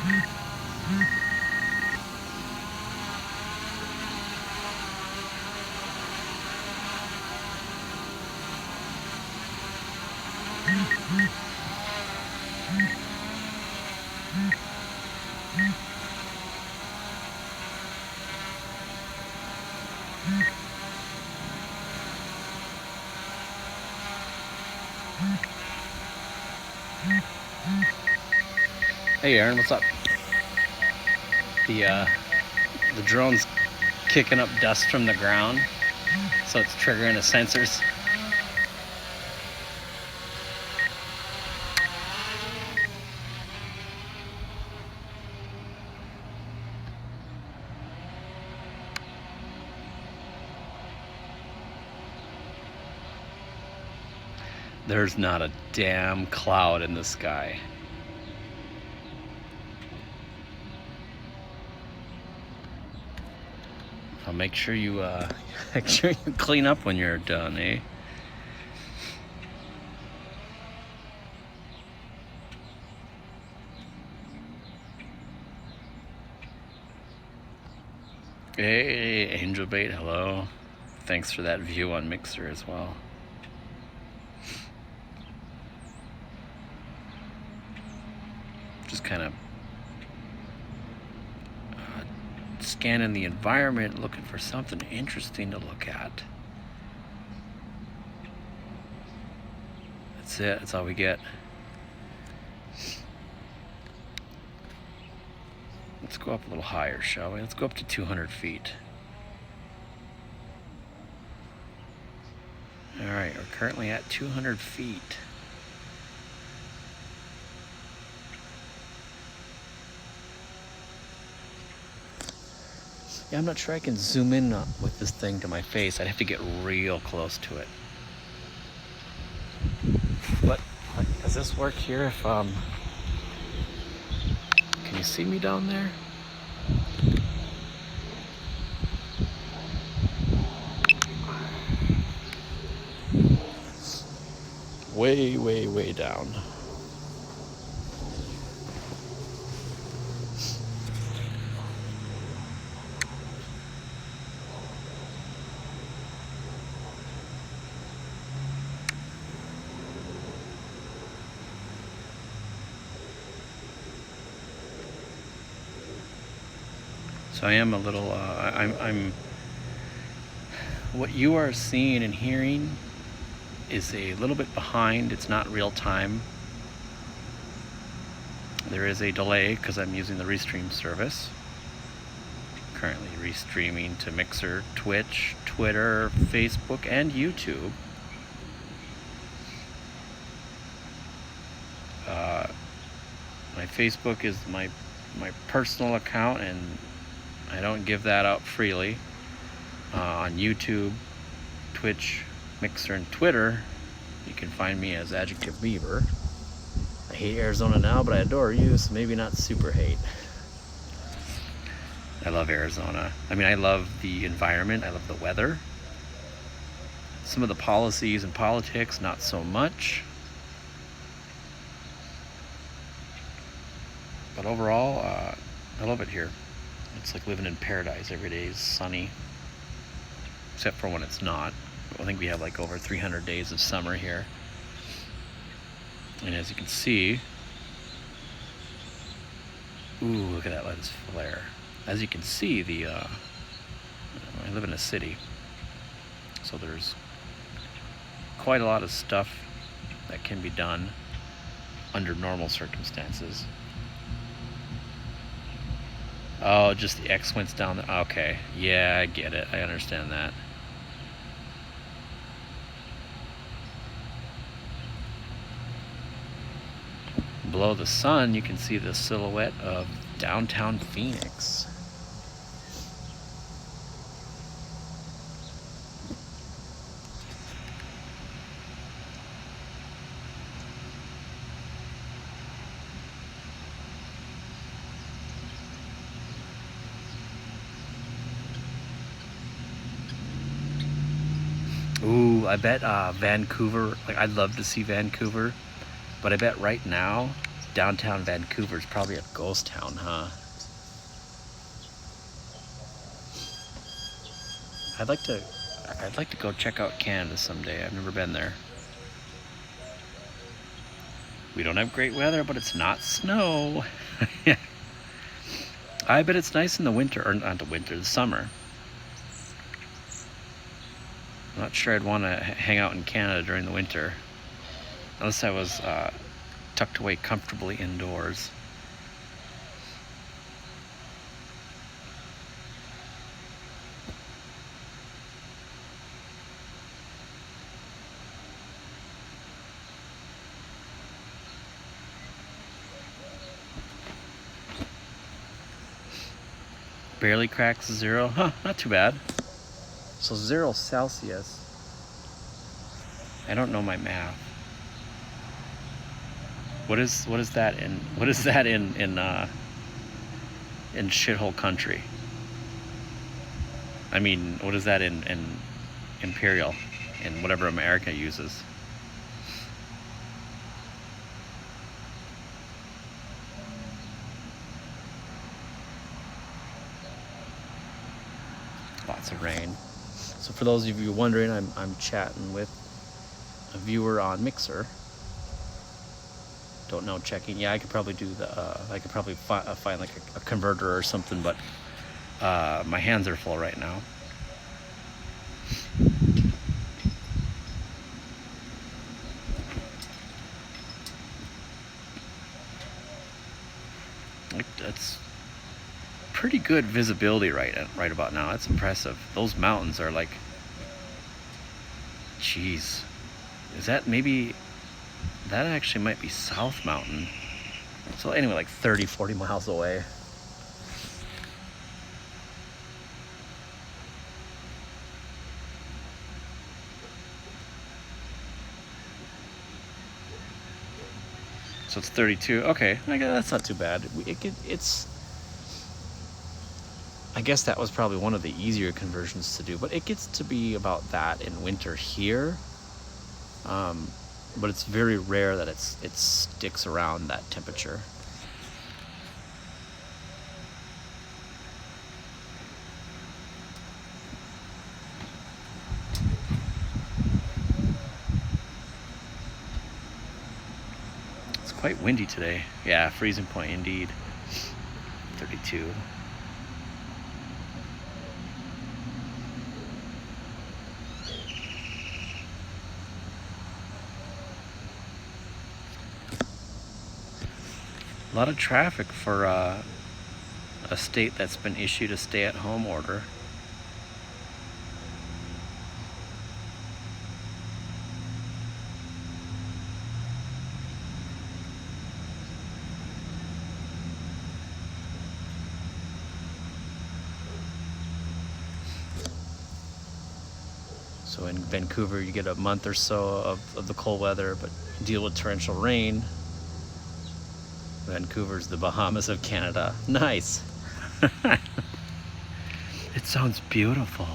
Hey Aaron, what's up? The drone's kicking up dust from the ground, so it's triggering the sensors. There's not a damn cloud in the sky. I'll make sure you clean up when you're done, eh? Hey, Angel Bait, hello. Thanks for that view on Mixer as well. Just kind of scanning the environment, looking for something interesting to look at. That's it, that's all we get. Let's go up a little higher, shall we? Let's go up to 200 feet. All right, we're currently at 200 feet. Yeah, I'm not sure I can zoom in with this thing to my face. I'd have to get real close to it. But does this work here if can you see me down there? Way, way, way down. So I am a little, I'm, what you are seeing and hearing is a little bit behind. It's not real time. There is a delay because I'm using the Restream service. Currently restreaming to Mixer, Twitch, Twitter, Facebook, and YouTube. My Facebook is my personal account, and I don't give that out freely. On YouTube, Twitch, Mixer, and Twitter, you can find me as Adjective Beaver. I hate Arizona now, but I adore you, so maybe not super hate. I love Arizona. I mean, I love the environment, I love the weather. Some of the policies and politics, not so much. But overall, I love it here. It's like living in paradise. Every day is sunny, except for when it's not. I think we have like over 300 days of summer here. And as you can see, ooh, look at that lens flare. As you can see, I live in a city, so there's quite a lot of stuff that can be done under normal circumstances. Oh, just the X-Winds down there. Okay, yeah, I get it. I understand that. Below the sun, you can see the silhouette of downtown Phoenix. Ooh, I bet Vancouver, like I'd love to see Vancouver, but I bet right now downtown Vancouver is probably a ghost town, huh? I'd like to go check out Canada someday. I've never been there. We don't have great weather, but it's not snow. I bet it's nice in the winter, or not the winter, the summer. I'm not sure I'd want to hang out in Canada during the winter, unless I was tucked away comfortably indoors. Barely cracks 0. Huh, not too bad. So 0 Celsius. I don't know my math. What is that in in shithole country? I mean, what is that in imperial, in whatever America uses? Lots of rain. So for those of you wondering, I'm chatting with a viewer on Mixer. Don't know, checking. Yeah, I could probably do the. I could probably find like a converter or something, but my hands are full right now. That's pretty good visibility right about now. That's impressive. Those mountains are like, jeez, is that maybe, that actually might be South Mountain. So anyway, like 30-40 miles away. So it's 32. Okay, I guess that's not too bad. It's. I guess that was probably one of the easier conversions to do, but it gets to be about that in winter here. But it's very rare that it sticks around that temperature. It's quite windy today. Yeah, freezing point indeed. 32. A lot of traffic for a state that's been issued a stay-at-home order. So in Vancouver, you get a month or so of the cold weather, but deal with torrential rain. Vancouver's the Bahamas of Canada. Nice. It sounds beautiful.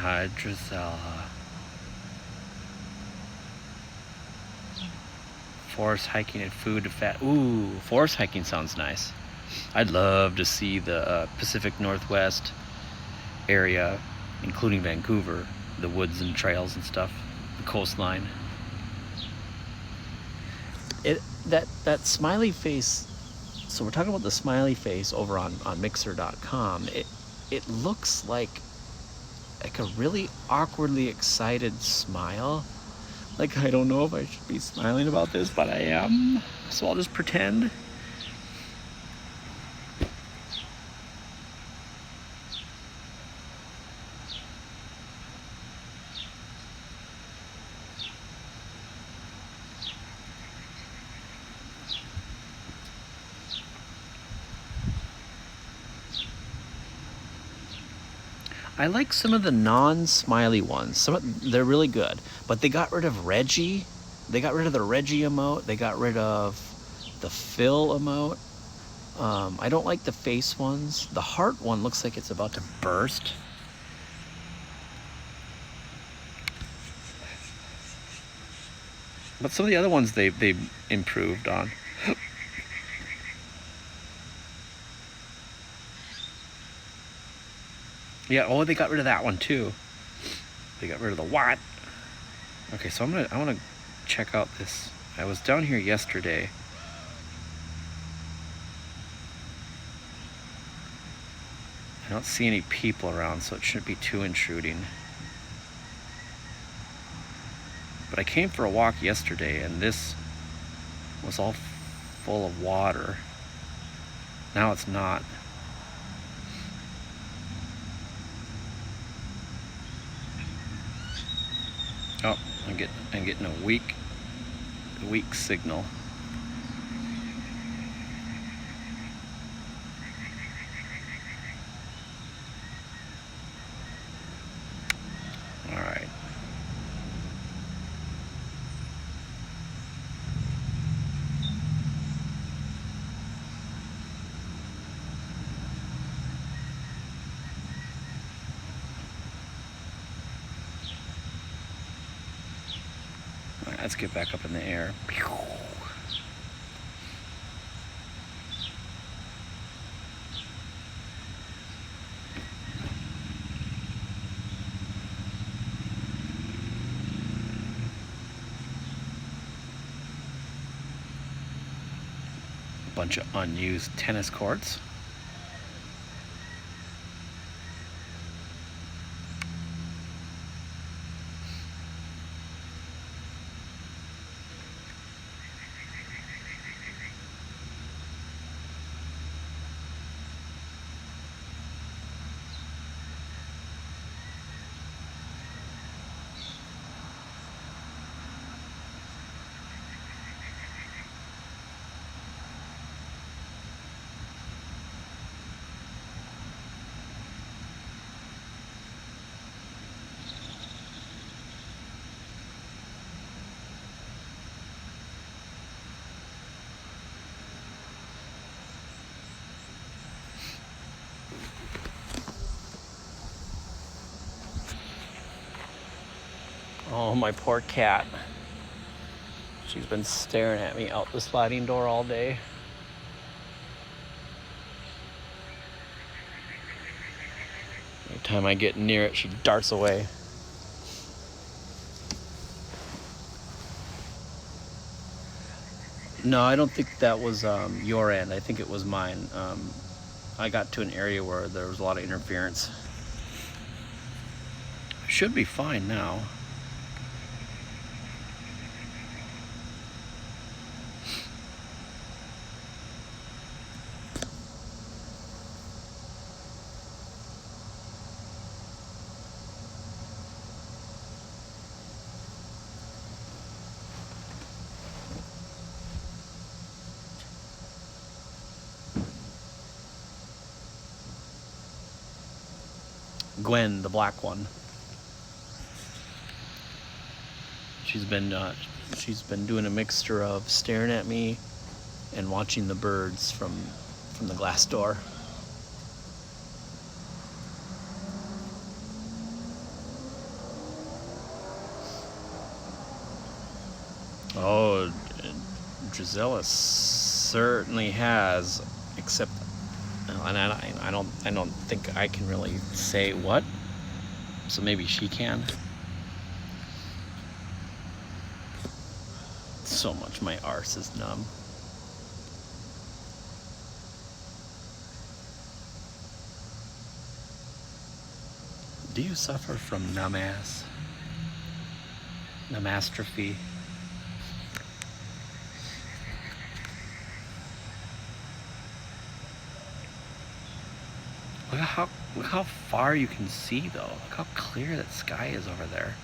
Hydrozella. Forest hiking and food to fat. Ooh, forest hiking sounds nice. I'd love to see the Pacific Northwest area, including Vancouver, the woods and trails and stuff, the coastline. That smiley face. So we're talking about the smiley face over on Mixer.com. It looks like a really awkwardly excited smile. Like, I don't know if I should be smiling about this, but I am. So I'll just pretend. I like some of the non-smiley ones. They're really good, but they got rid of Reggie. They got rid of the Reggie emote. They got rid of the Phil emote. I don't like the face ones. The heart one looks like it's about to burst. But some of the other ones they improved on. Yeah, oh, they got rid of that one too. They got rid of the what? Okay, so I want to check out this. I was down here yesterday. I don't see any people around, so it shouldn't be too intruding. But I came for a walk yesterday, and this was all full of water. Now it's not. Oh, I'm getting a weak signal. All right. All right, let's get back up in the air. Bunch of unused tennis courts. Oh, my poor cat. She's been staring at me out the sliding door all day. Every time I get near it, she darts away. No, I don't think that was your end. I think it was mine. I got to an area where there was a lot of interference. Should be fine now. Gwen, the black one. She's been doing a mixture of staring at me and watching the birds from the glass door. Oh, Drizella certainly has, except, and I don't think I can really say what. So maybe she can. So much my arse is numb. Do you suffer from numbastrophy? Look how far you can see though. Look how clear that sky is over there.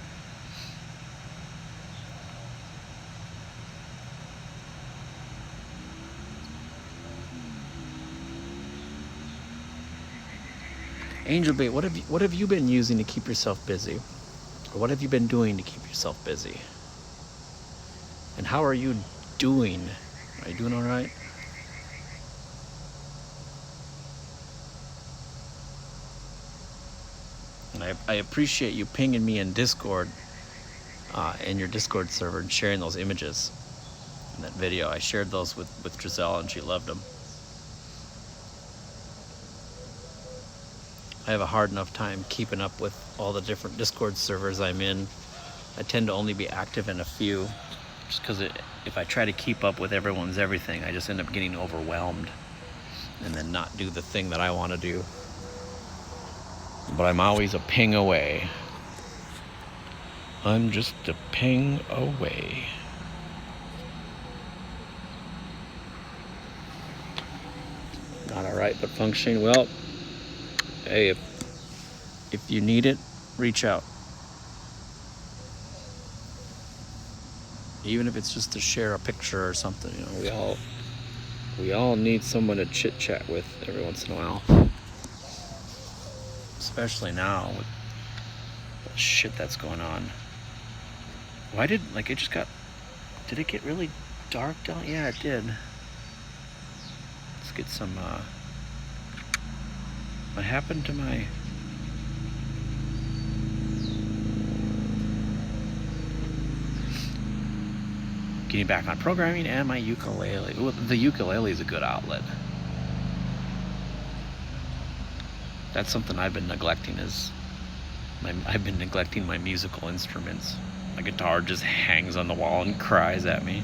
Angel Bait, what have you been using to keep yourself busy? Or what have you been doing to keep yourself busy? And how are you doing? Are you doing all right? And I appreciate you pinging me in Discord, in your Discord server, and sharing those images in that video. I shared those with Giselle, and she loved them. I have a hard enough time keeping up with all the different Discord servers I'm in. I tend to only be active in a few, just because if I try to keep up with everyone's everything, I just end up getting overwhelmed and then not do the thing that I want to do. But I'm always a ping away. I'm just a ping away. Not all right, but functioning well. Hey, if you need it, reach out. Even if it's just to share a picture or something, you know, we all need someone to chit chat with every once in a while. Especially now with the shit that's going on. Why did did it get really dark down? Yeah, it did. Let's get some, what happened to my, getting back on programming and my ukulele. Ooh, the ukulele is a good outlet. That's something I've been neglecting I've been neglecting my musical instruments. My guitar just hangs on the wall and cries at me.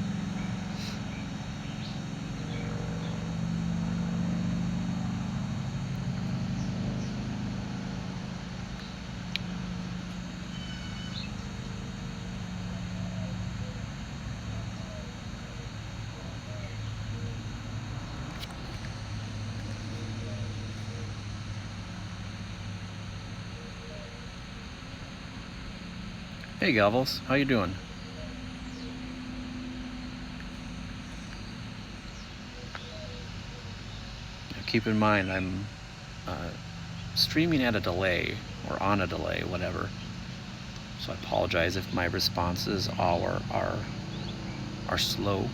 Hey Galvos, how you doing? Now keep in mind I'm streaming at a delay, or on a delay, whatever. So I apologize if my responses are slow.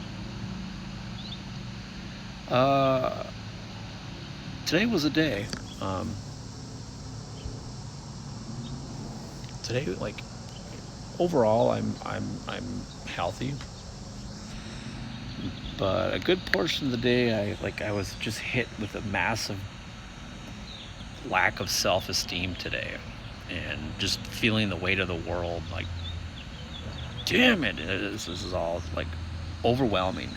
Today was a day. Today, like, overall, I'm healthy, but a good portion of the day, I was just hit with a massive lack of self-esteem today, and just feeling the weight of the world. Like, damn it, this is all like overwhelming.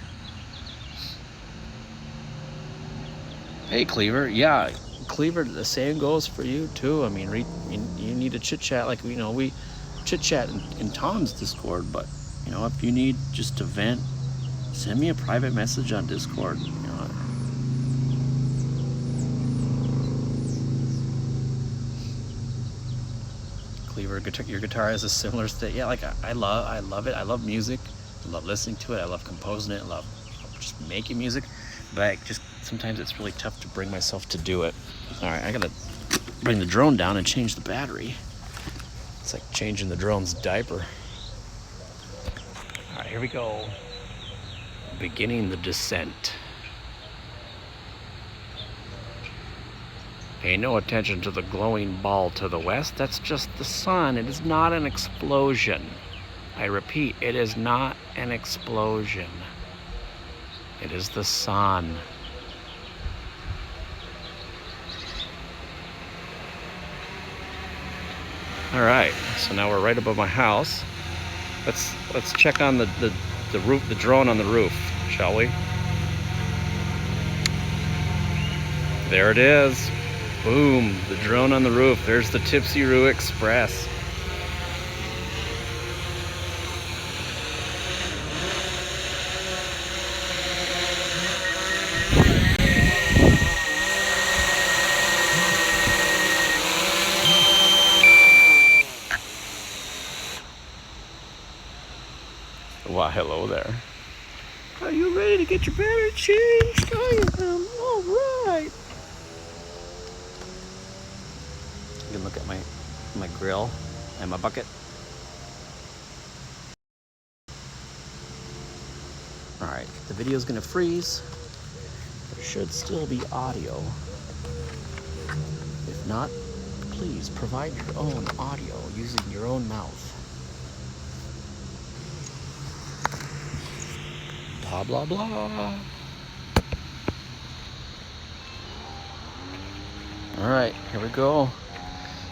Hey Cleaver, yeah, Cleaver, the same goes for you too. I mean, you need to chit chat, like, you know, we chit chat in Tom's Discord, but you know, if you need just to vent, send me a private message on Discord. You know, Cleaver, your guitar has a similar state. Yeah, like I love it. I love music. I love listening to it. I love composing it. I love, you know, just making music. But sometimes it's really tough to bring myself to do it. All right, I gotta bring the drone down and change the battery. It's like changing the drone's diaper. All right, here we go. Beginning the descent. Pay no attention to the glowing ball to the west. That's just the sun. It is not an explosion. I repeat, it is not an explosion. It is the sun. All right, so now we're right above my house. Let's check on the roof, the drone on the roof, shall we? There it is. Boom, the drone on the roof. There's the Tipsy Roo Express. Why, hello there. Are you ready to get your battery changed? I am. All right. look at my grill and my bucket. Alright, the video's gonna freeze. There should still be audio. If not, please provide your own audio using your own mouth. Blah, blah, blah. Alright, here we go.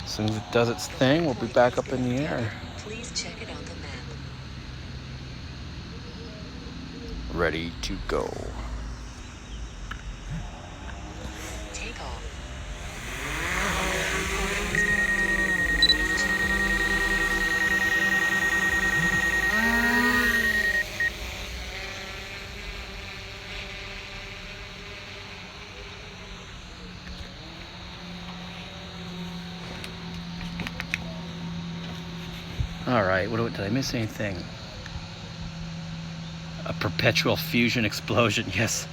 As soon as it does its thing, we'll be back up in the air. Please check it on the map. Ready to go. Take off. Alright, did I miss anything? A perpetual fusion explosion, yes.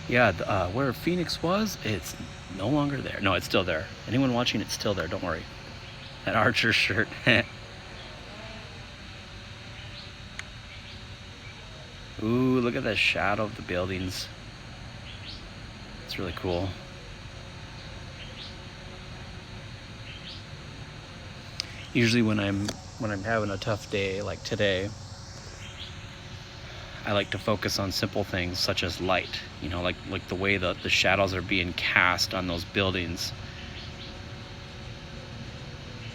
Yeah, where Phoenix was, it's no longer there. No, it's still there. Anyone watching, it's still there, don't worry. That Archer shirt. Ooh, look at the shadow of the buildings. It's really cool. Usually when I'm having a tough day like today, I like to focus on simple things such as light, you know, like the way the shadows are being cast on those buildings.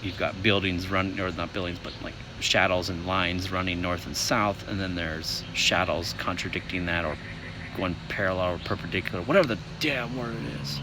You've got buildings running, or not buildings, but like shadows and lines running north and south, and then there's shadows contradicting that or going parallel or perpendicular, whatever the damn word it is.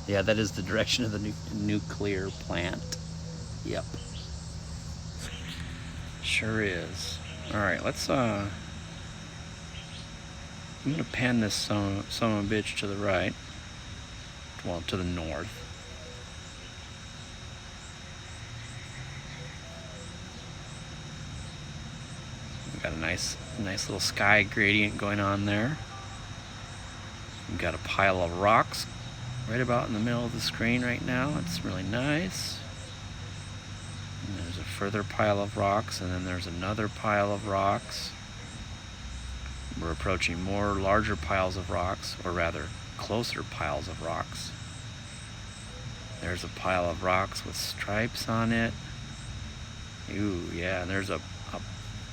Yeah, that is the direction of the nuclear plant. Yep. Sure is. Alright, let's I'm gonna pan this son of a bitch to the right. Well, to the north. We've got a nice little sky gradient going on there. We've got a pile of rocks right about in the middle of the screen right now. It's really nice. And there's a further pile of rocks, and then there's another pile of rocks. We're approaching more larger piles of rocks, or rather closer piles of rocks. There's a pile of rocks with stripes on it. Ooh, yeah, and there's a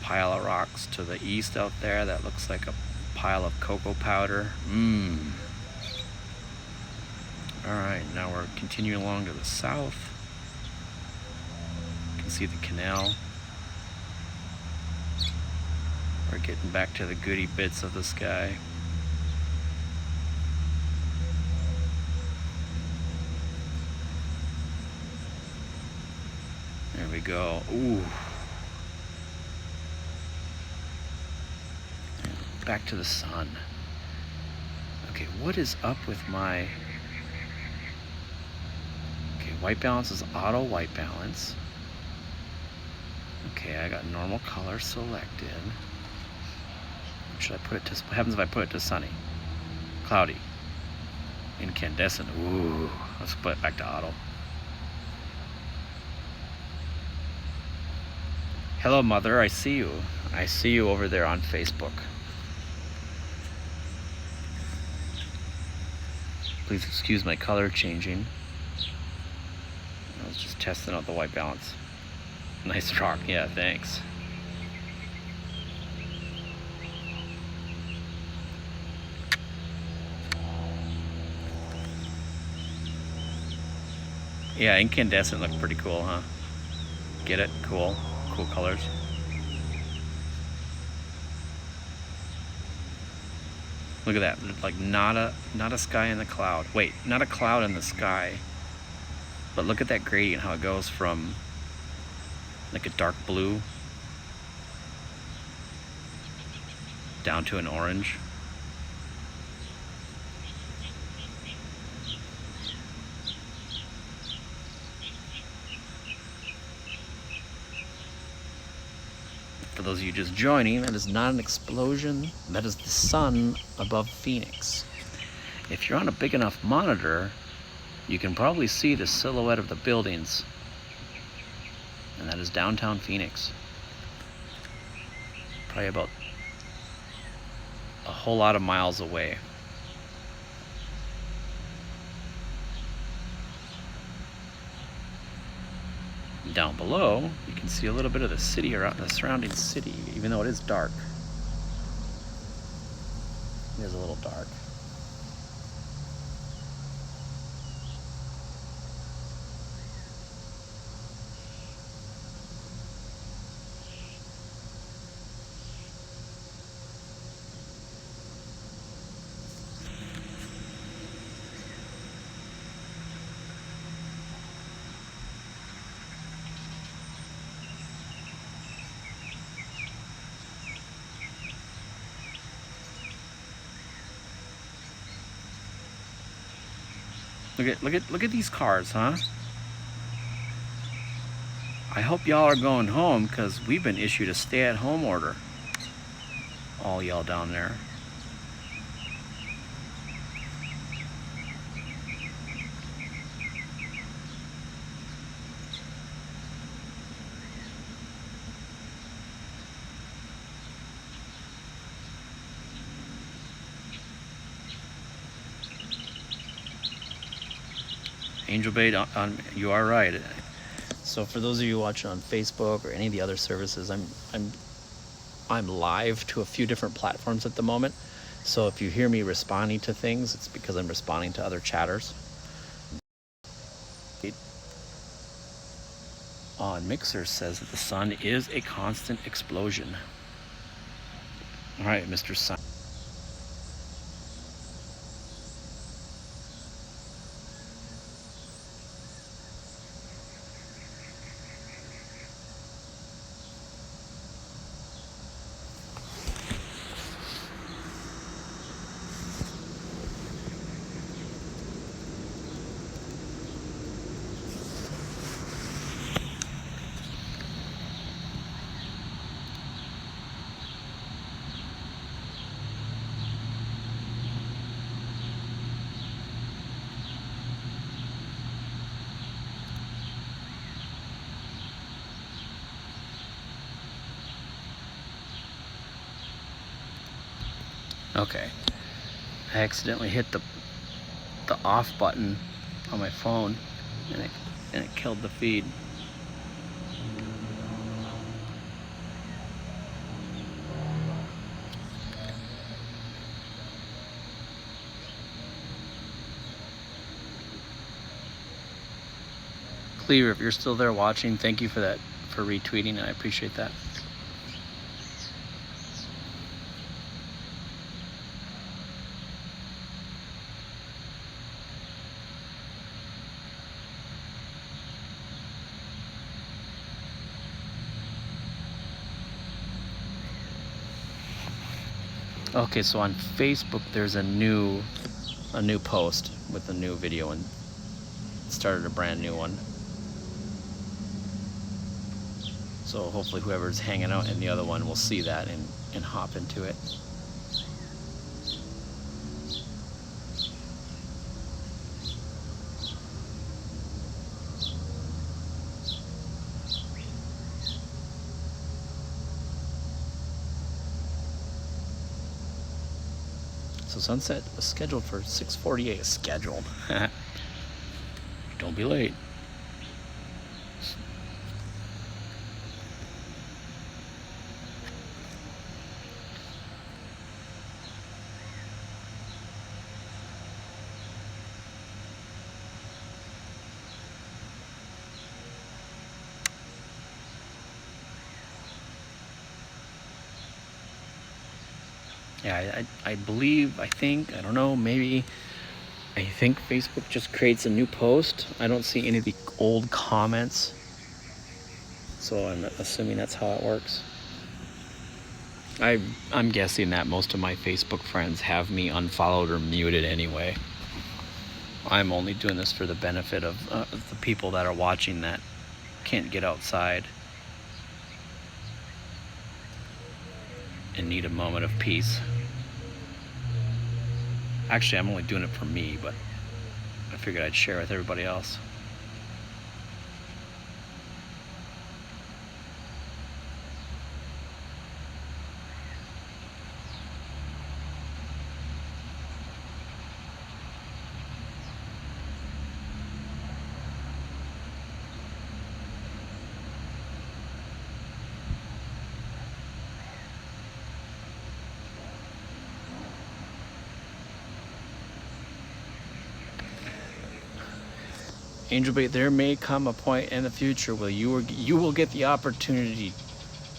pile of rocks to the east out there that looks like a pile of cocoa powder. Alright, now we're continuing along to the south. You can see the canal. We're getting back to the goody bits of the sky. There we go. Ooh. Back to the sun. Okay, what is up with my... Okay, white balance is auto white balance. Okay, I got normal color selected. Should I put it to... What happens if I put it to sunny? Cloudy. Incandescent. Ooh. Let's put it back to auto. Hello, mother. I see you. I see you over there on Facebook. Please excuse my color changing. I was just testing out the white balance. Nice rock. Yeah, thanks. Yeah, incandescent looks pretty cool, huh? Get it? Cool. Cool colors. Look at that. Like not a sky in the cloud. Wait, not a cloud in the sky. But look at that gradient, how it goes from like a dark blue down to an orange. For those of you just joining, that is not an explosion. That is the sun above Phoenix. If you're on a big enough monitor, you can probably see the silhouette of the buildings. And that is downtown Phoenix. Probably about a whole lot of miles away. Down below, you can see a little bit of the city around the surrounding city, even though it is dark. It is a little dark. Look at these cars, huh? I hope y'all are going home, because we've been issued a stay-at-home order. All y'all down there. Angel Bait, you are right. So for those of you watching on Facebook or any of the other services, I'm live to a few different platforms at the moment. So if you hear me responding to things, it's because I'm responding to other chatters. On Mixer says that the sun is a constant explosion. All right, Mr. Sun. Okay, I accidentally hit the off button on my phone, and it killed the feed. Cleaver, if you're still there watching, thank you for that, for retweeting. I appreciate that. Okay, so on Facebook there's a new post with a new video, and started a brand new one. So hopefully whoever's hanging out in the other one will see that and hop into it. So sunset was scheduled for 6:48. Scheduled. Don't be late. Yeah, I believe, I think, I don't know, maybe, I think Facebook just creates a new post. I don't see any of the old comments, so I'm assuming that's how it works. I'm guessing that most of my Facebook friends have me unfollowed or muted anyway. I'm only doing this for the benefit of the people that are watching that can't get outside. and need a moment of peace. Actually, I'm only doing it for me, but I figured I'd share with everybody else. Angel Bait, there may come a point in the future where you will get the opportunity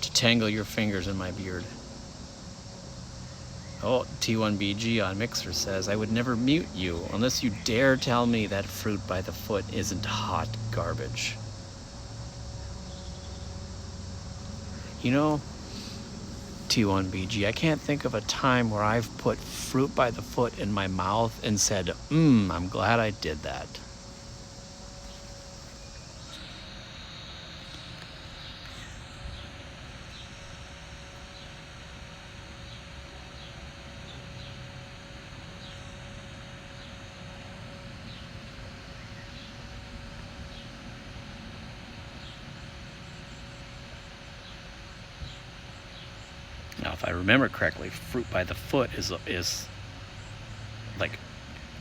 to tangle your fingers in my beard. Oh, T1BG on Mixer says, I would never mute you unless you dare tell me that fruit by the foot isn't hot garbage. You know, T1BG, I can't think of a time where I've put fruit by the foot in my mouth and said, I'm glad I did that. Now, if I remember correctly, fruit by the foot is like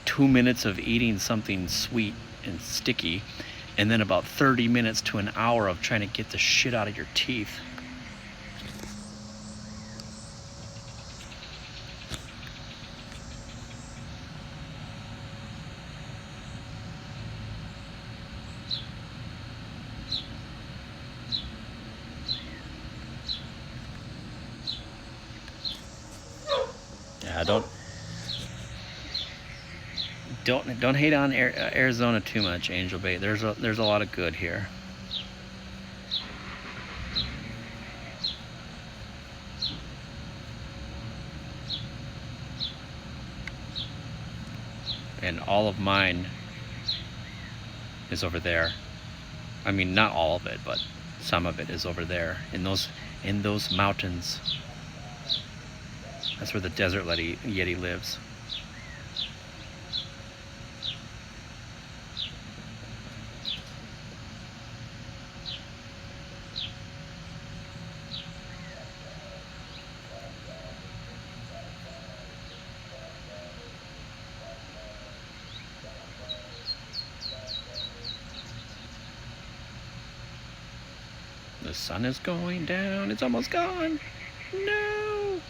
2 minutes of eating something sweet and sticky, and then about 30 minutes to an hour of trying to get the shit out of your teeth. Yeah, don't hate on Arizona too much, Angel Bait. There's a lot of good here. And all of mine is over there. I mean, not all of it, but some of it is over there in those mountains. That's where the desert yeti lives. The sun is going down. It's almost gone. No.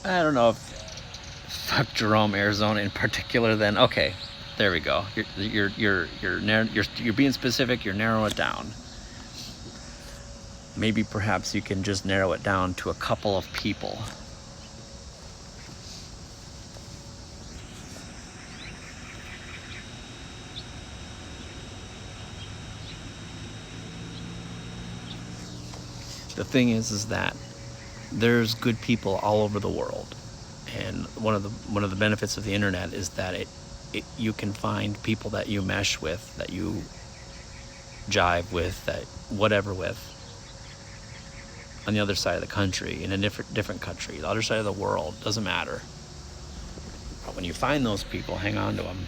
I don't know if fuck Jerome, Arizona in particular. Then okay, there we go. You're being specific. You're narrowing it down. Maybe perhaps you can just narrow it down to a couple of people. The thing is that there's good people all over the world, and one of the benefits of the internet is that you can find people that you mesh with, that you jive with, that whatever with, on the other side of the country, in a different country, the other side of the world, doesn't matter. But when you find those people, hang on to them.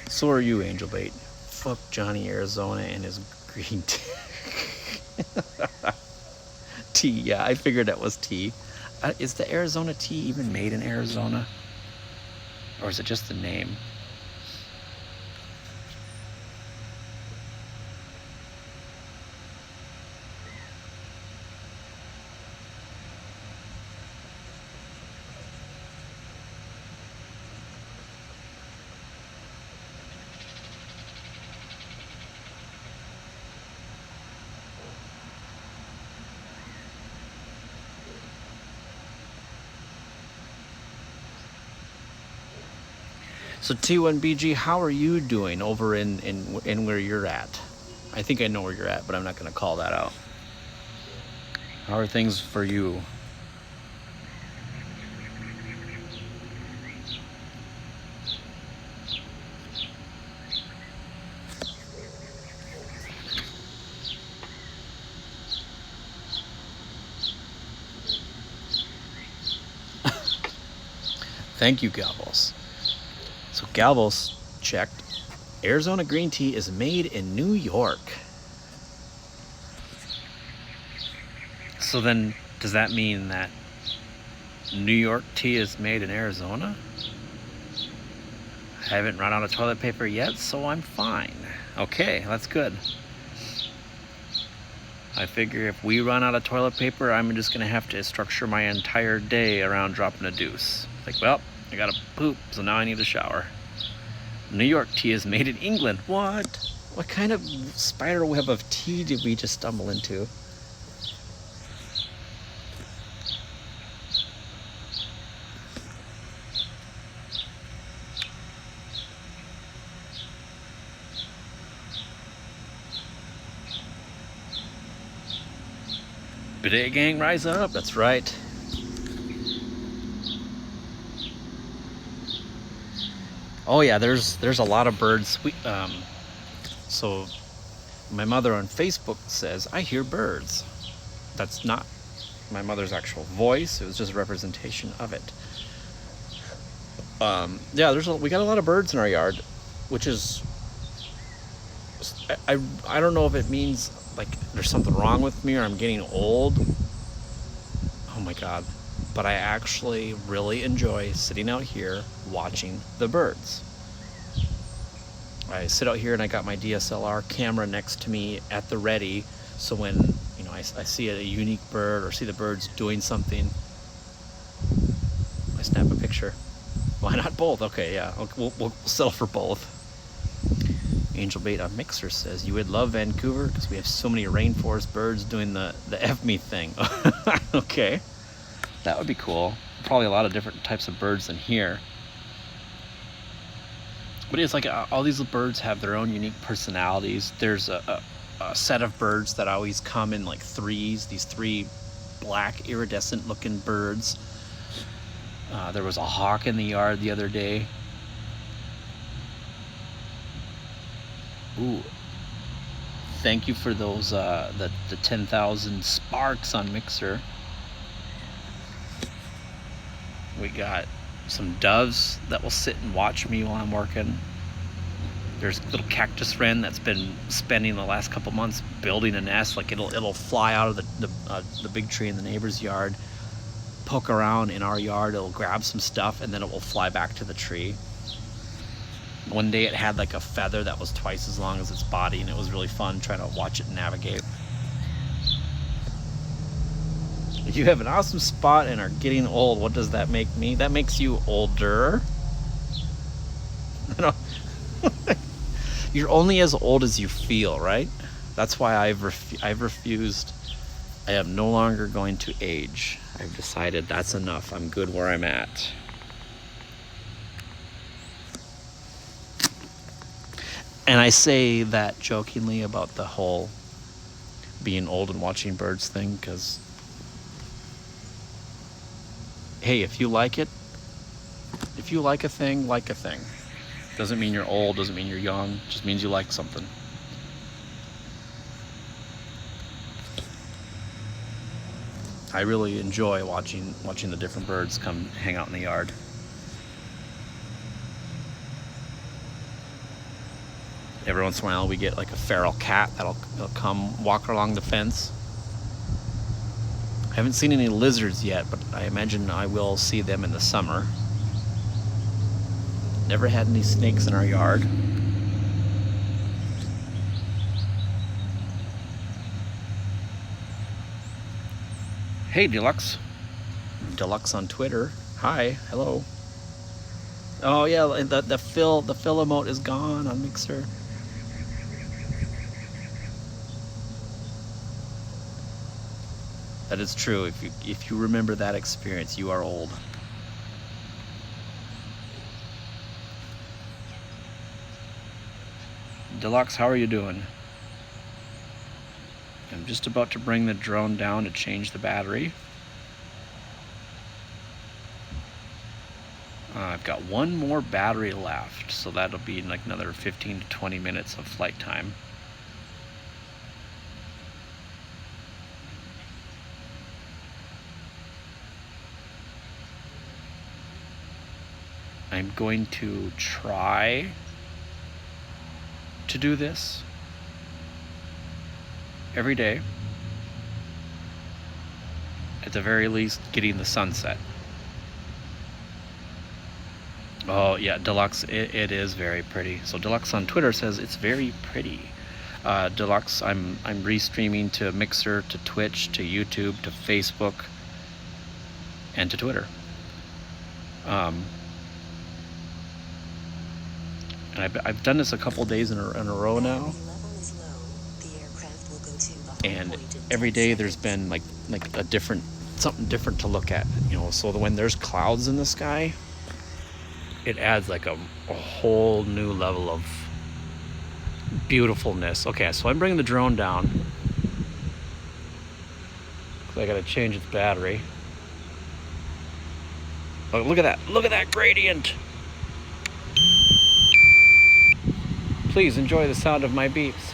So are you, Angel Bait. Fuck Johnny Arizona and his green tea. Tea, yeah, I figured that was tea. Is the Arizona tea even made in Arizona? Or is it just the name? So T1BG, how are you doing over in where you're at? I think I know where you're at, but I'm not going to call that out. How are things for you? Thank you, Galvos. So Galvos checked. Arizona green tea is made in New York. So then, does that mean that New York tea is made in Arizona? I haven't run out of toilet paper yet, so I'm fine. Okay, that's good. I figure if we run out of toilet paper, I'm just gonna have to structure my entire day around dropping a deuce. Like, well, I gotta poop, so now I need a shower. New York tea is made in England. What? What kind of spider web of tea did we just stumble into? Bidet gang, rise up. That's right. Oh yeah, there's a lot of birds. So my mother on Facebook says I hear birds. That's not my mother's actual voice. It was just a representation of it. Yeah, we got a lot of birds in our yard, which is I don't know if it means like there's something wrong with me or I'm getting old. Oh my god. But I actually really enjoy sitting out here watching the birds. I sit out here and I got my DSLR camera next to me at the ready, so when I see a unique bird or see the birds doing something, I snap a picture. Why not both? Okay, yeah, we'll settle for both. Angel Bait on Mixer says, you would love Vancouver because we have so many rainforest birds doing the F me thing. Okay, that would be cool. Probably a lot of different types of birds in here. But it's like all these birds have their own unique personalities. There's a set of birds that always come in like threes, these three black iridescent looking birds. There was a hawk in the yard the other day. Ooh, thank you for those the 10,000 sparks on Mixer. We got some doves that will sit and watch me while I'm working. There's a little cactus wren that's been spending the last couple months building a nest. Like it'll fly out of the big tree in the neighbor's yard, poke around in our yard, it'll grab some stuff, and then it will fly back to the tree. One day it had like a feather that was twice as long as its body, and it was really fun trying to watch it navigate. You have an awesome spot and are getting old. What does that make me? That makes you older. You're only as old as you feel, right? That's why I've refused. I am no longer going to age. I've decided that's enough. I'm good where I'm at. And I say that jokingly about the whole being old and watching birds thing, because hey, if you like it, if you like a thing, like a thing. Doesn't mean you're old, doesn't mean you're young, just means you like something. I really enjoy watching the different birds come hang out in the yard. Every once in a while we get like a feral cat that'll come walk along the fence. I haven't seen any lizards yet, but I imagine I will see them in the summer. Never had any snakes in our yard. Hey, Deluxe. Deluxe on Twitter. Hi, hello. Oh yeah, the fill emote is gone on Mixer. That is true. If you remember that experience, you are old. Deluxe, how are you doing? I'm just about to bring the drone down to change the battery. I've got one more battery left, so that'll be like another 15 to 20 minutes of flight time. I'm going to try to do this every day. At the very least, getting the sunset. Oh yeah, Deluxe, it is very pretty. So Deluxe on Twitter says it's very pretty. Deluxe, I'm restreaming to Mixer, to Twitch, to YouTube, to Facebook, and to Twitter. And I've done this a couple days in a row now. And every day there's been like a different, something different to look at, you know. So when there's clouds in the sky, it adds like a whole new level of beautifulness. Okay, so I'm bringing the drone down because I gotta change its battery. Oh, look at that! Look at that gradient! Please enjoy the sound of my beeps.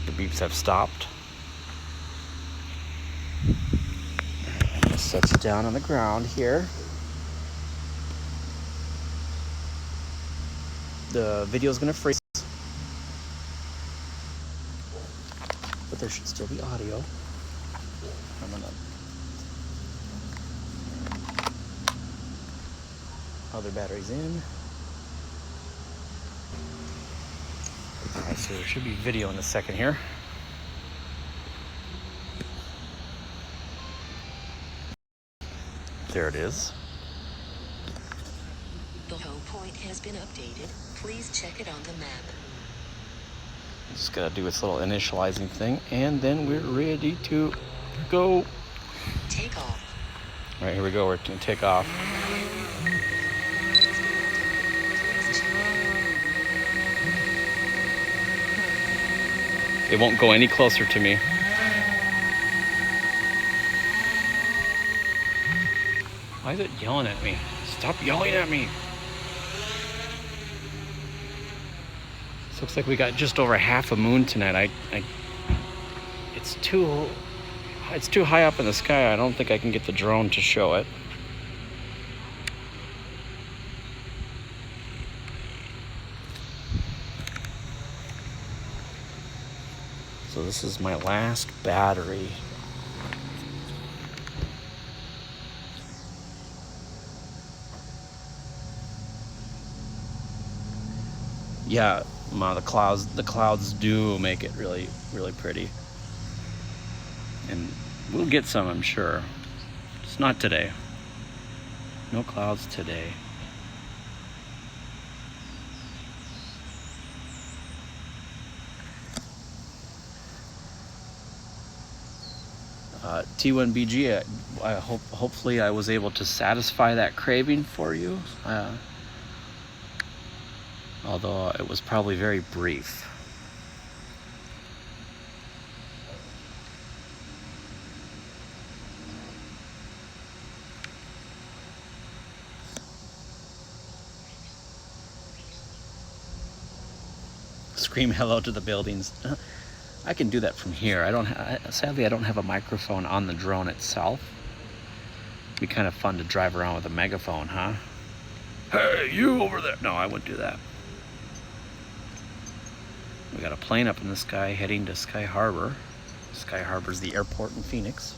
The beeps have stopped. Set you down on the ground here. The video is going to freeze, but there should still be audio. I'm going to other batteries in. Alright, so there should be video in a second here. There it is. The home point has been updated. Please check it on the map. Just gotta do its little initializing thing, and then we're ready to go. Take off. All right, here we go. We're gonna take off. It won't go any closer to me. Why is it yelling at me? Stop yelling at me. This looks like we got just over half a moon tonight. It's too high up in the sky. I don't think I can get the drone to show it. So this is my last battery. Yeah, the clouds do make it really, really pretty. And we'll get some, I'm sure. It's not today. No clouds today. T1BG, hopefully I was able to satisfy that craving for you. Although it was probably very brief. Scream hello to the buildings. I can do that from here. Sadly, I don't have a microphone on the drone itself. It'd be kind of fun to drive around with a megaphone, huh? Hey, you over there! No, I wouldn't do that. We got a plane up in the sky heading to Sky Harbor. Sky Harbor's the airport in Phoenix.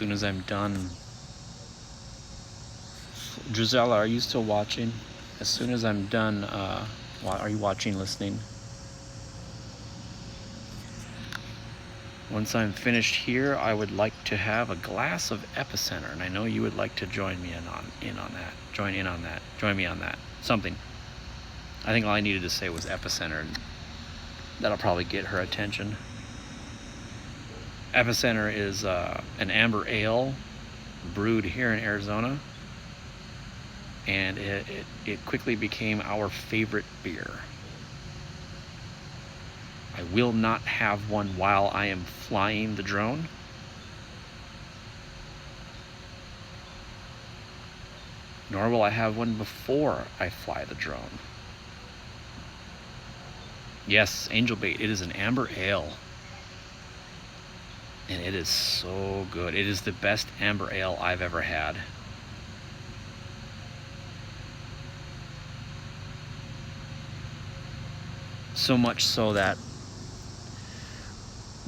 soon as I'm done. Drizella, are you still watching? As soon as I'm done, are you watching, listening? Once I'm finished here, I would like to have a glass of Epicenter, and I know you would like to join me in on that. Join me on that. Something. I think all I needed to say was Epicenter, and that'll probably get her attention. Epicenter is an amber ale brewed here in Arizona, and it quickly became our favorite beer. I will not have one while I am flying the drone. Nor will I have one before I fly the drone. Yes, Angel Bait, it is an amber ale. And it is so good. It is the best amber ale I've ever had. So much so that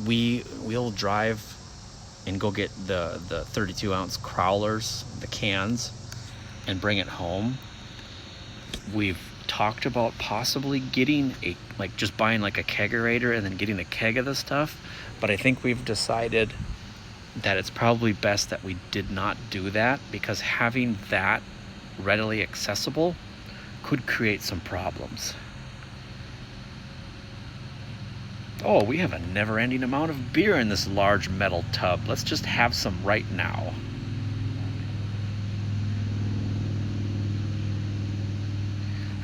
we'll drive and go get the 32-ounce crowlers, the cans, and bring it home. We've talked about possibly getting just buying like a kegerator and then getting a keg of the stuff, but I think we've decided that it's probably best that we did not do that, because having that readily accessible could create some problems. Oh, we have a never-ending amount of beer in this large metal tub. Let's just have some right now.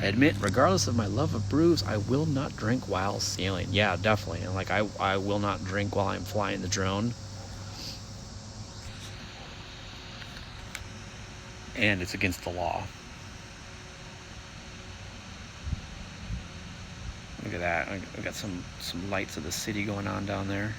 I admit, regardless of my love of brews, I will not drink while sailing. Yeah, definitely. And I will not drink while I'm flying the drone. And it's against the law. Look at that. We got some lights of the city going on down there.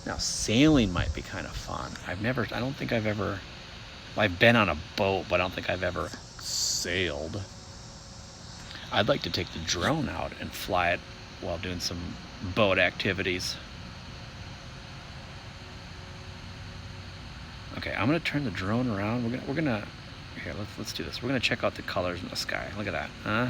Now, sailing might be kind of fun. I've been on a boat, but I don't think I've ever sailed. I'd like to take the drone out and fly it while doing some boat activities. Okay, I'm gonna turn the drone around. We're gonna here. Let's do this. We're gonna check out the colors in the sky. Look at that, huh?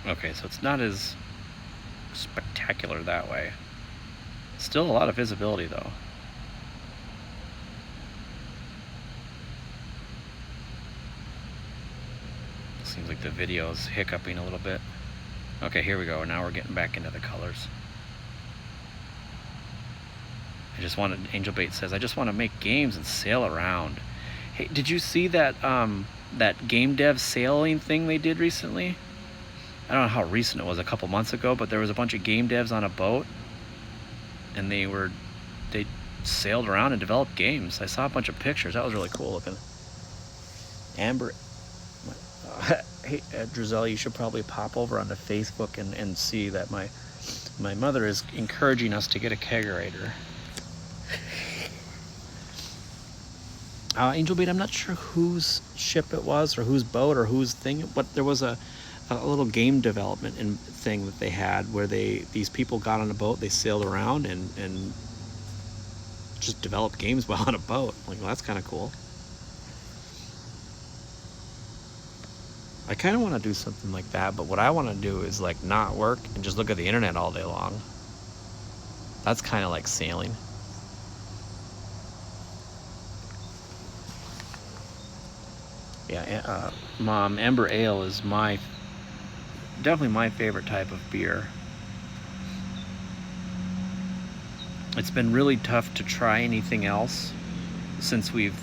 Okay, so it's not as spectacular that way. Still a lot of visibility though. Seems like the video's hiccuping a little bit. Okay, here we go. Now we're getting back into the colors. Angel Bait says, I just want to make games and sail around. Hey, did you see that that game dev sailing thing they did recently? I don't know how recent it was, a couple months ago, but there was a bunch of game devs on a boat, and they sailed around and developed games. I saw a bunch of pictures. That was really cool looking. Amber, hey, Drizella, you should probably pop over onto Facebook and see that my mother is encouraging us to get a kegerator. Angel Bait, I'm not sure whose ship it was or whose boat or whose thing, but there was a little game development thing that they had where these people got on a boat, they sailed around and just developed games while on a boat. Like, well, that's kind of cool. I kind of want to do something like that, but what I want to do is like not work and just look at the internet all day long. That's kind of like sailing. Yeah, Mom, Amber Ale is definitely my favorite type of beer. It's been really tough to try anything else since we've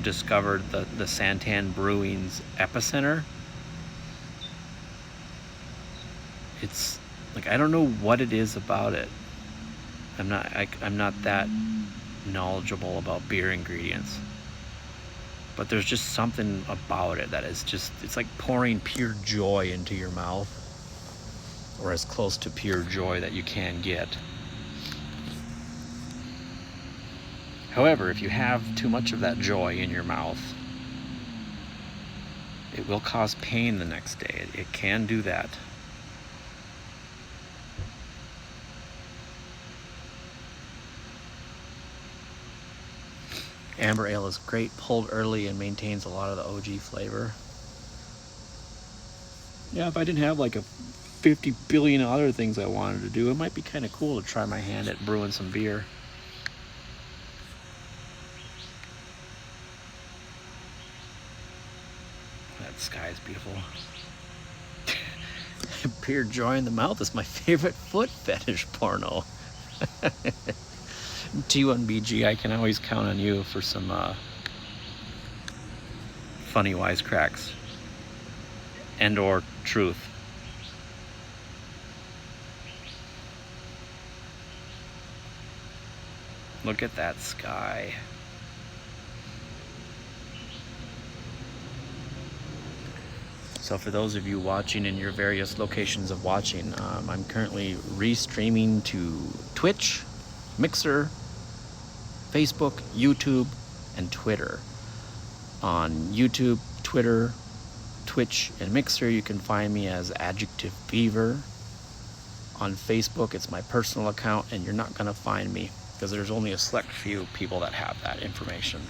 discovered the Santan Brewing's epicenter. It's like, I don't know what it is about it. I'm not that knowledgeable about beer ingredients, but there's just something about it that is just, it's like pouring pure joy into your mouth, or as close to pure joy that you can get. However, if you have too much of that joy in your mouth, it will cause pain the next day. It can do that. Amber ale is great, pulled early, and maintains a lot of the OG flavor. Yeah, if I didn't have like a 50 billion other things I wanted to do, it might be kind of cool to try my hand at brewing some beer. That sky is beautiful. Pure joy in the mouth is my favorite foot fetish porno. T1BG, I can always count on you for some funny wisecracks and or truth. Look at that sky. So for those of you watching in your various locations of watching, I'm currently restreaming to Twitch, Mixer, Facebook, YouTube, and Twitter. On YouTube, Twitter, Twitch, and Mixer, you can find me as Adjective Beaver. On Facebook, it's my personal account, and you're not going to find me because there's only a select few people that have that information.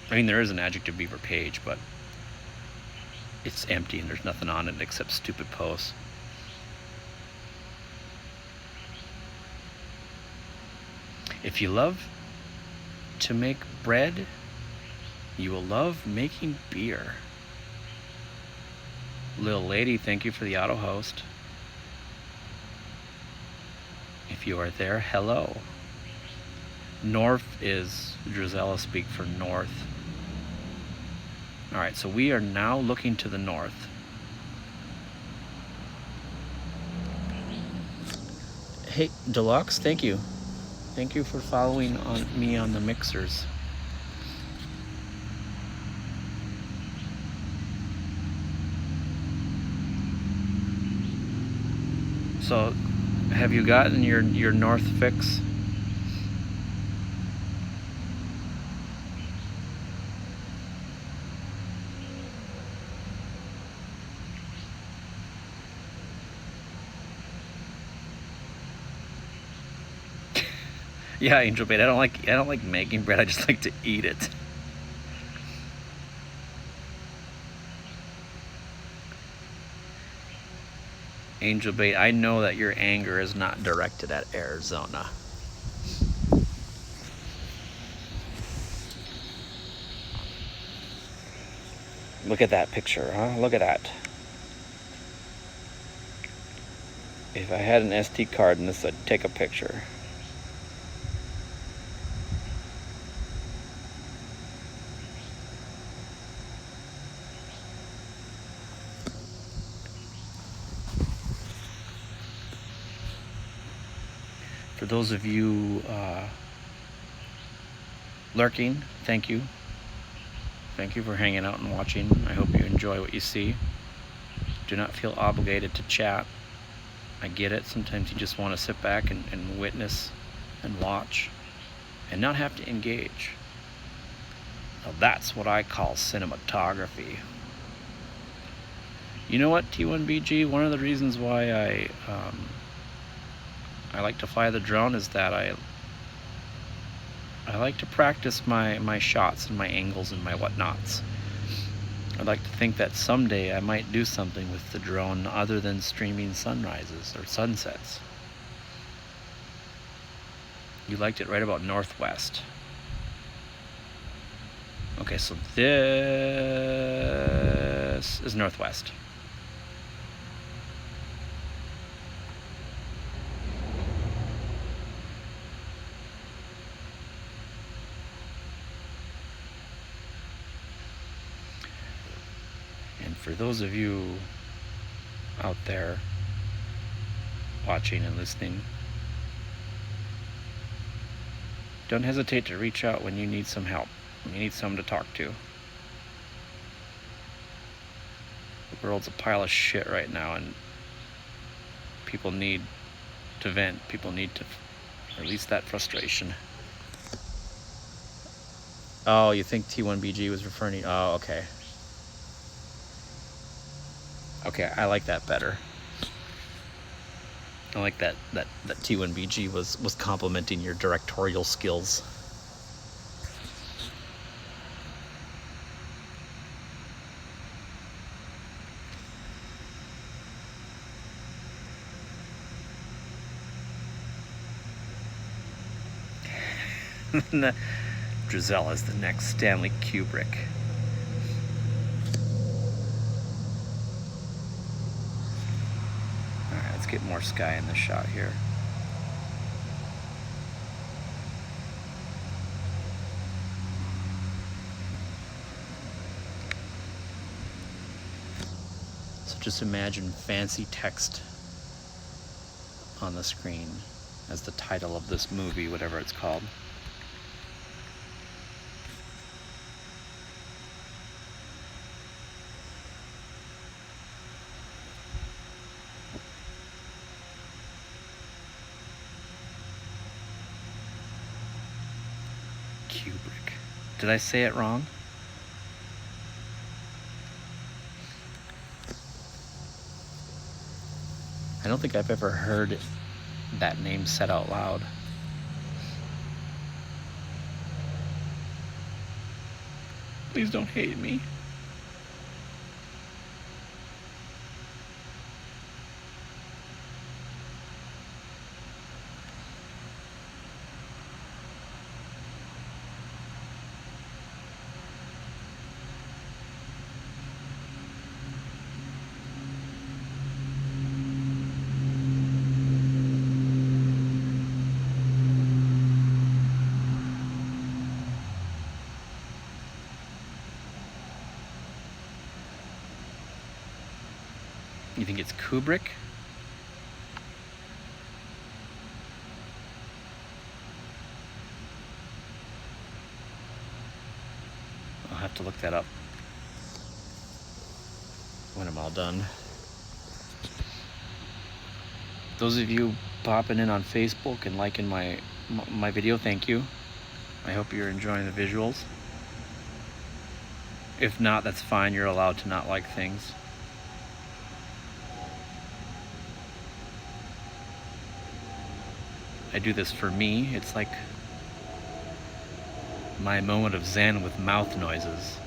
I mean, there is an Adjective Beaver page, but it's empty and there's nothing on it except stupid posts. If you love to make bread, you will love making beer. Lil Lady, thank you for the auto host. If you are there, hello. North is Drizella speak for north. Alright, so we are now looking to the north. Hey, Deluxe, thank you. Thank you for following me on the mixers. So, have you gotten your north fix? Yeah, Angel Bait. I don't like making bread. I just like to eat it. Angel Bait, I know that your anger is not directed at Arizona. Look at that picture, huh? Look at that. If I had an SD card in this, I'd take a picture. For those of you lurking, thank you. Thank you for hanging out and watching. I hope you enjoy what you see. Do not feel obligated to chat. I get it. Sometimes you just want to sit back and witness and watch and not have to engage. Now that's what I call cinematography. You know what, T1BG? One of the reasons why I like to fly the drone is that I like to practice my shots and my angles and my whatnots. I'd like to think that someday I might do something with the drone other than streaming sunrises or sunsets. You liked it right about northwest. Okay, so this is northwest. for those of you out there watching and listening, don't hesitate to reach out when you need some help, when you need someone to talk to. The world's a pile of shit right now, and people need to vent. People need to release that frustration. Oh, you think T1BG was referring to... Oh, okay. Okay, I like that better. I like that T1BG was complimenting your directorial skills. Giselle is the next Stanley Kubrick. Alright, let's get more sky in the shot here. So just imagine fancy text on the screen as the title of this movie, whatever it's called. Kubrick. Did I say it wrong? I don't think I've ever heard that name said out loud. Please don't hate me. You think it's Kubrick? I'll have to look that up when I'm all done. Those of you popping in on Facebook and liking my video, thank you. I hope you're enjoying the visuals. If not, that's fine. You're allowed to not like things. I do this for me. It's like my moment of zen with mouth noises.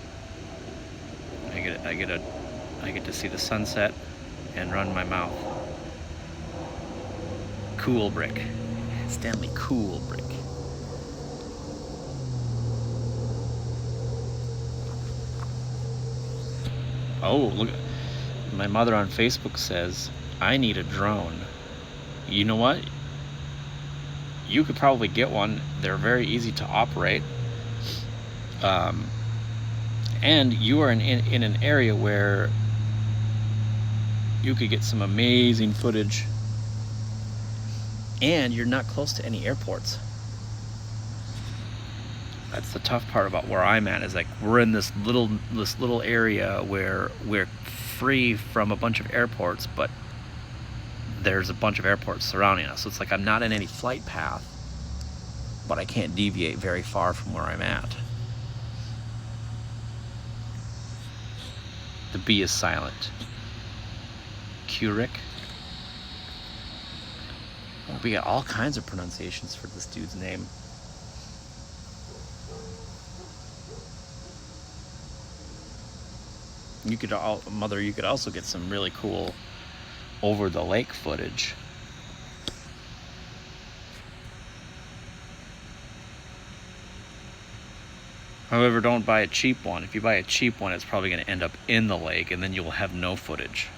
I get to see the sunset and run my mouth. Kubrick. Stanley Kubrick. Oh, look. My mother on Facebook says, I need a drone. You know what? You could probably get one. They're very easy to operate. And you are in an area where you could get some amazing footage. And you're not close to any airports. That's the tough part about where I'm at, is like we're in this little area where we're free from a bunch of airports, but there's a bunch of airports surrounding us. So it's like I'm not in any flight path, but I can't deviate very far from where I'm at. The B is silent. Kubrick. We got all kinds of pronunciations for this dude's name. You could also get some really cool over the lake footage. However, don't buy a cheap one. If you buy a cheap one, it's probably going to end up in the lake, and then you will have no footage.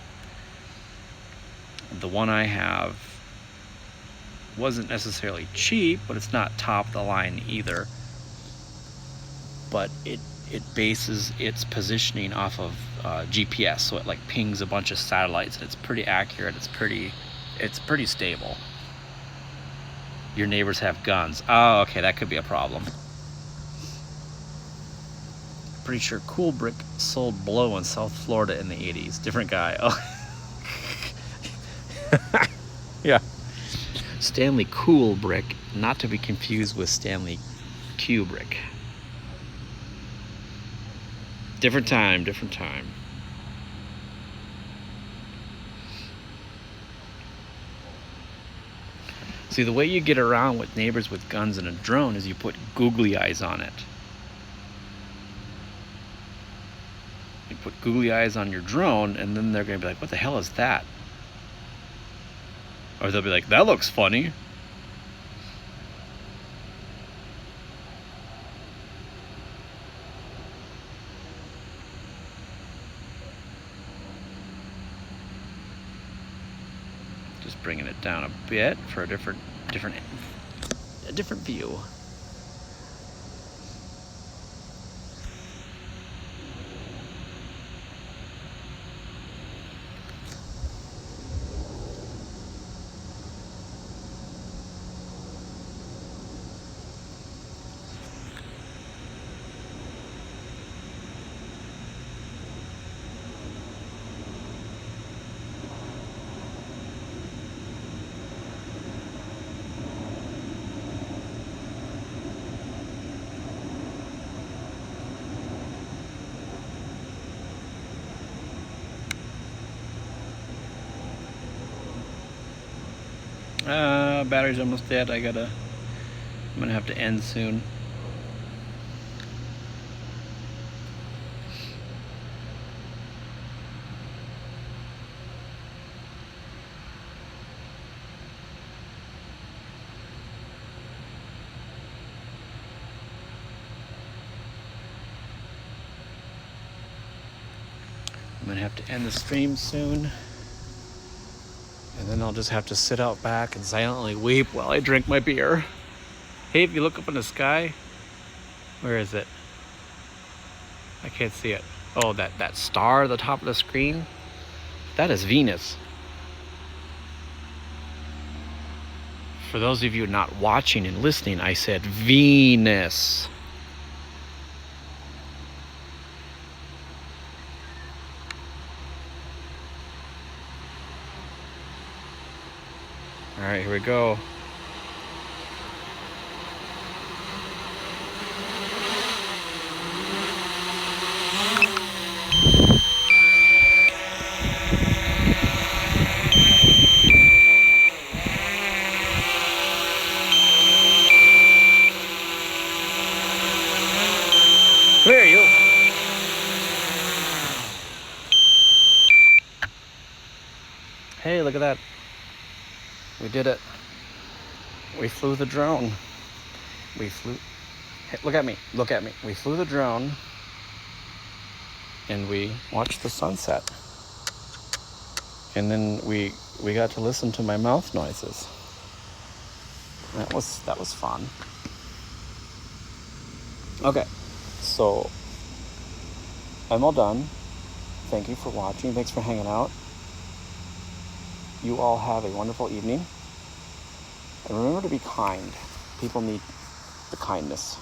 The one I have wasn't necessarily cheap, but it's not top of the line either. But it bases its positioning off of GPS, so it like pings a bunch of satellites, and it's pretty accurate. It's pretty stable. Your neighbors have guns. Oh, okay, that could be a problem. Pretty sure Cool Brick sold blow in South Florida in the 80s. Different guy. Oh. Yeah. Stanley Cool Brick, not to be confused with Stanley Kubrick. Different time, different time. See, the way you get around with neighbors with guns and a drone is you put googly eyes on it. You put googly eyes on your drone, and then they're going to be like, what the hell is that? Or they'll be like, that looks funny. Just bringing it down a bit for a different view. Battery's almost dead. I'm gonna have to end soon. I'm gonna have to end the stream soon. And then I'll just have to sit out back and silently weep while I drink my beer. Hey, if you look up in the sky, where is it? I can't see it. Oh, that star at the top of the screen? That is Venus. For those of you not watching and listening, I said Venus. All right, here we go. Where are you? Hey, look at that. We did it. We flew the drone. Hey, look at me. Look at me. We flew the drone and we watched the sunset. And then we got to listen to my mouth noises. That was fun. Okay. So I'm all done. Thank you for watching. Thanks for hanging out. You all have a wonderful evening. And remember to be kind. People need the kindness.